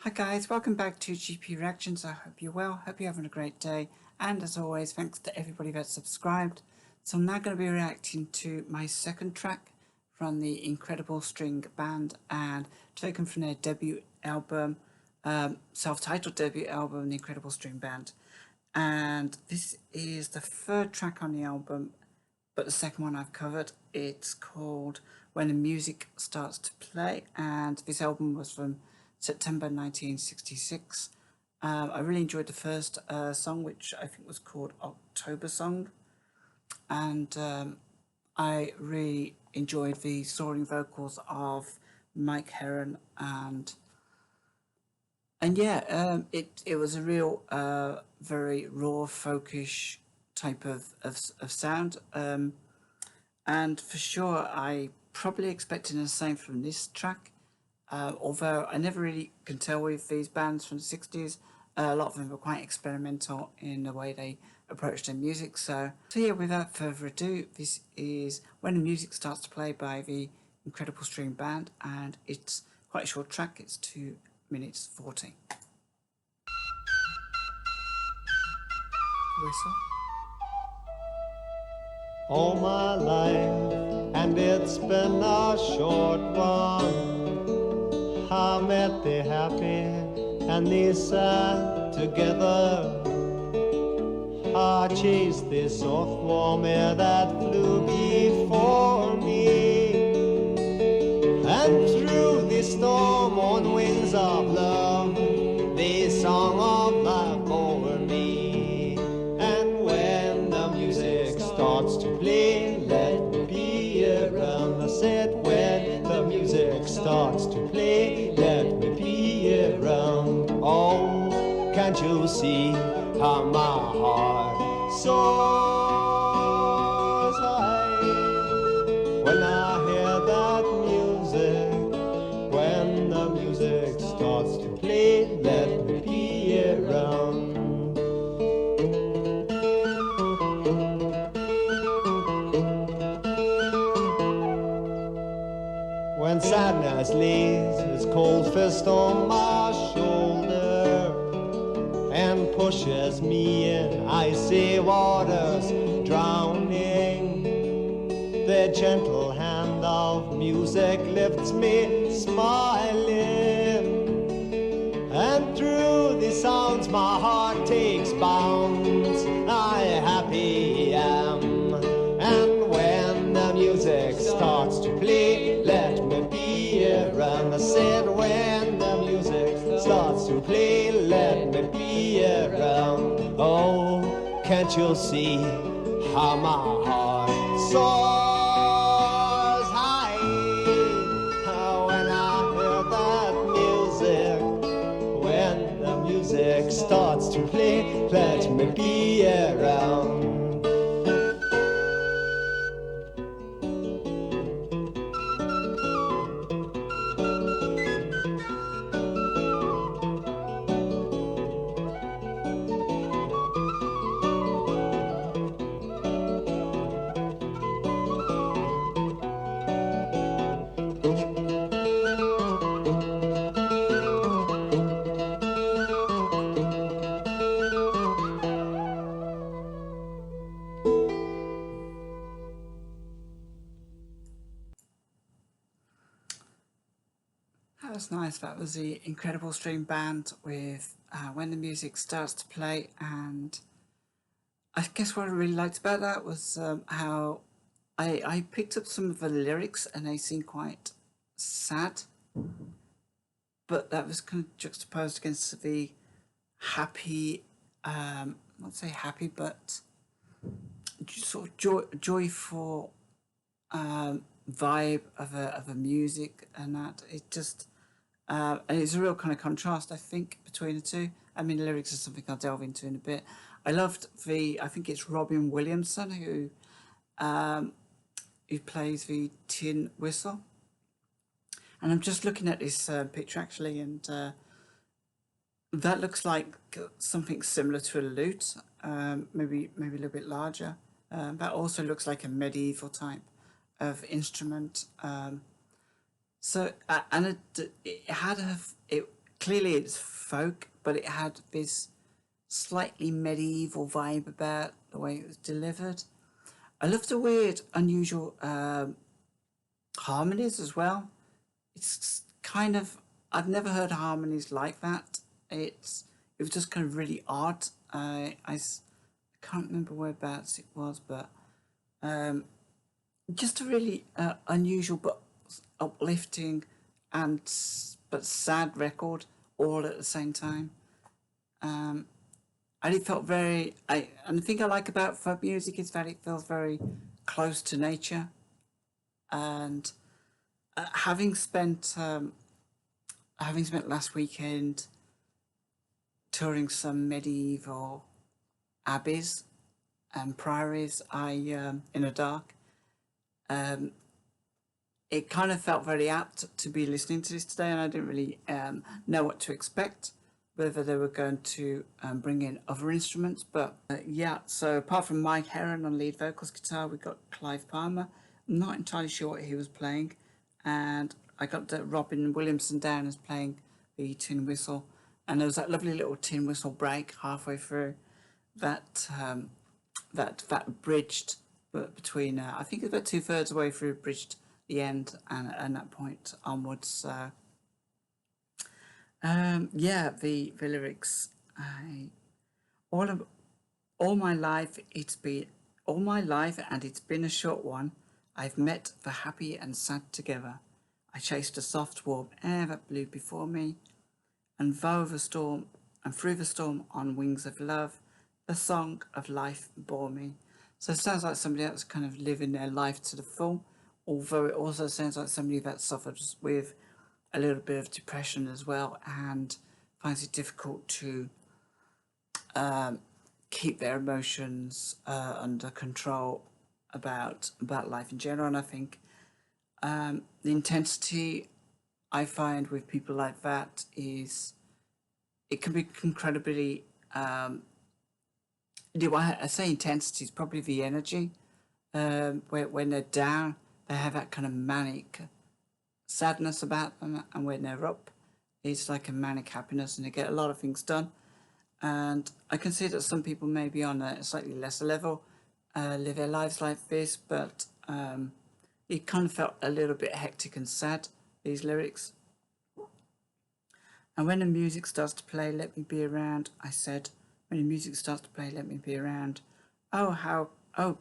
Hi guys, welcome back to GP Reactions. I hope you're well, hope you're having a great day, and as always, thanks to everybody that's subscribed. So I'm now going to be reacting to my second track from the Incredible String Band and taken from their debut album, self-titled debut album, The Incredible String Band. And this is the third track on the album, but the second one I've covered. It's called When the Music Starts to Play, and this album was from September 1966. I really enjoyed the first song, which I think was called October Song, and I really enjoyed the soaring vocals of Mike Heron, and yeah, it was a real very raw, folkish type of sound, and for sure I probably expected the same from this track. Although I never really can tell with these bands from the 60s, a lot of them were quite experimental in the way they approach their music. So yeah, without further ado, this is When the Music Starts to Play by the Incredible String Band, and it's quite a short track, it's 2 minutes 40. Whistle. All my life, and it's been a short one. I met the happy and the sad together. I chased the soft warm air that flew before me, and through the storm on wings of love, the song of life over me. And when the music starts to play, let me be around. I said, when the music starts to play, let me be around. Oh, can't you see how my heart soars high when I hear that music? When the music starts to play, let me be around. When sadness lays its cold fist on my shoulder and pushes me in icy waters, drowning, the gentle hand of music lifts me smiling, and through the sounds my heart takes bounds. I happy am, and when the music starts to play, let me be around. I said, when the music starts to play, let me be around. Oh, can't you see how my heart soars high when I hear that music? When the music starts to play, let me be around. That was nice. That was the Incredible String Band with When the Music Starts to Play, and I guess what I really liked about that was how I picked up some of the lyrics and they seem quite sad, but that was kind of juxtaposed against the happy, not say happy, but sort of joyful vibe of a music, and that it just and it's a real kind of contrast, I think, between the two. I mean, the lyrics are something I'll delve into in a bit. I loved I think it's Robin Williamson who plays the tin whistle, and I'm just looking at this picture actually, and that looks like something similar to a lute, maybe a little bit larger. That also looks like a medieval type of instrument. So and it had a it clearly it's folk, but it had this slightly medieval vibe about the way it was delivered. I love the weird, unusual harmonies as well. It's kind of, I've never heard harmonies like that. It was just kind of really odd. I can't remember whereabouts it was, but just a really unusual but uplifting and but sad record all at the same time. And it felt very. And the thing I like about folk music is that it feels very close to nature. And having spent last weekend touring some medieval abbeys and priories, in the dark, it kind of felt very apt to be listening to this today, and I didn't really know what to expect, whether they were going to bring in other instruments. But yeah, so apart from Mike Heron on lead vocals guitar, we got Clive Palmer. I'm not entirely sure what he was playing, and I got Robin Williamson down as playing the tin whistle, and there was that lovely little tin whistle break halfway through that that bridged between I think it's about 2/3 away through, bridged the end, and that point onwards. Yeah, the lyrics. All of all my life it's been all my life, and it's been a short one. I've met the happy and sad together. I chased a soft warm air that blew before me, and through the storm on wings of love, the song of life bore me. So it sounds like somebody that's kind of living their life to the full, although it also sounds like somebody that suffers with a little bit of depression as well and finds it difficult to keep their emotions under control about life in general. And I think the intensity I find with people like that is it can be incredibly I say intensity is probably the energy. When they're down, they have that kind of manic sadness about them, and when they're up, it's like a manic happiness, and they get a lot of things done. And I can see that some people maybe on a slightly lesser level live their lives like this, but it kind of felt a little bit hectic and sad, these lyrics. And when the music starts to play, let me be around, I said. When the music starts to play, let me be around. Oh,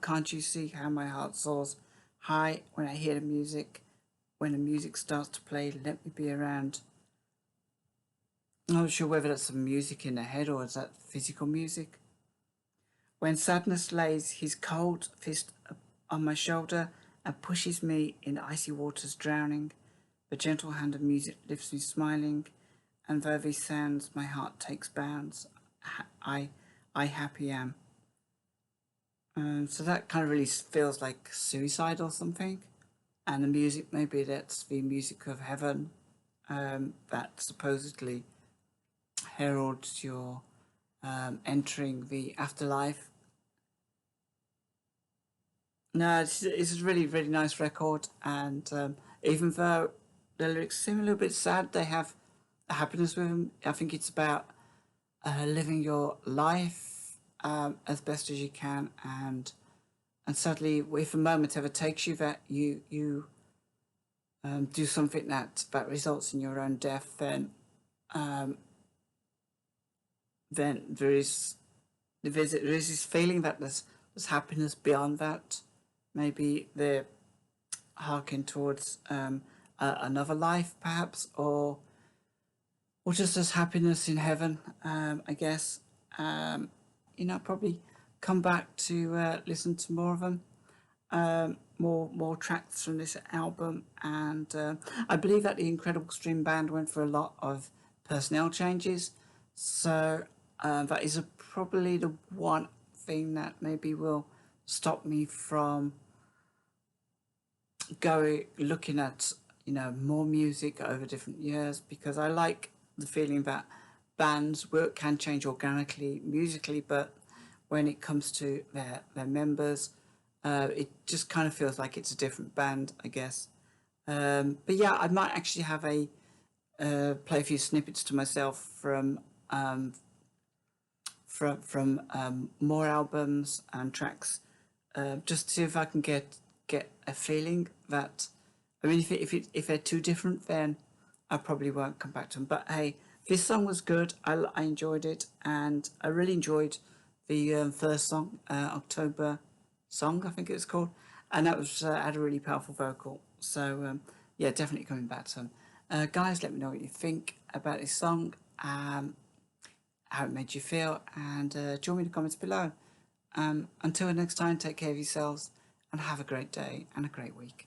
can't you see how my heart soars high when I hear the music? When the music starts to play, let me be around. I'm not sure whether that's some music in the head or is that physical music. When sadness lays his cold fist on my shoulder and pushes me in icy waters drowning, the gentle hand of music lifts me smiling, and though these sounds my heart takes bounds, I happy am. So that kind of really feels like suicide or something. And the music, maybe that's the music of heaven that supposedly heralds your entering the afterlife. No, it's a really, really nice record. And even though the lyrics seem a little bit sad, they have a happiness with them. I think it's about living your life as best as you can, and suddenly, if a moment ever takes you that you do something that results in your own death, then there is this feeling that there's happiness beyond that. Maybe they're harking towards another life, perhaps, or just as happiness in heaven. I guess probably come back to listen to more of them. More tracks from this album, and I believe that the Incredible String Band went for a lot of personnel changes, so that is probably the one thing that maybe will stop me from looking at more music over different years, because I like the feeling that bands can change organically musically, but when it comes to their members, it just kind of feels like it's a different band, I guess. But yeah, I might actually have a play a few snippets to myself from more albums and tracks, just to see if I can get a feeling that, I mean, if they're too different, then I probably won't come back to them. But hey, this song was good. I enjoyed it, and I really enjoyed the first song, October Song, I think it was called, and that was had a really powerful vocal. So yeah, definitely coming back to them. Guys, let me know what you think about this song, how it made you feel, and join me in the comments below. Until next time, take care of yourselves and have a great day and a great week.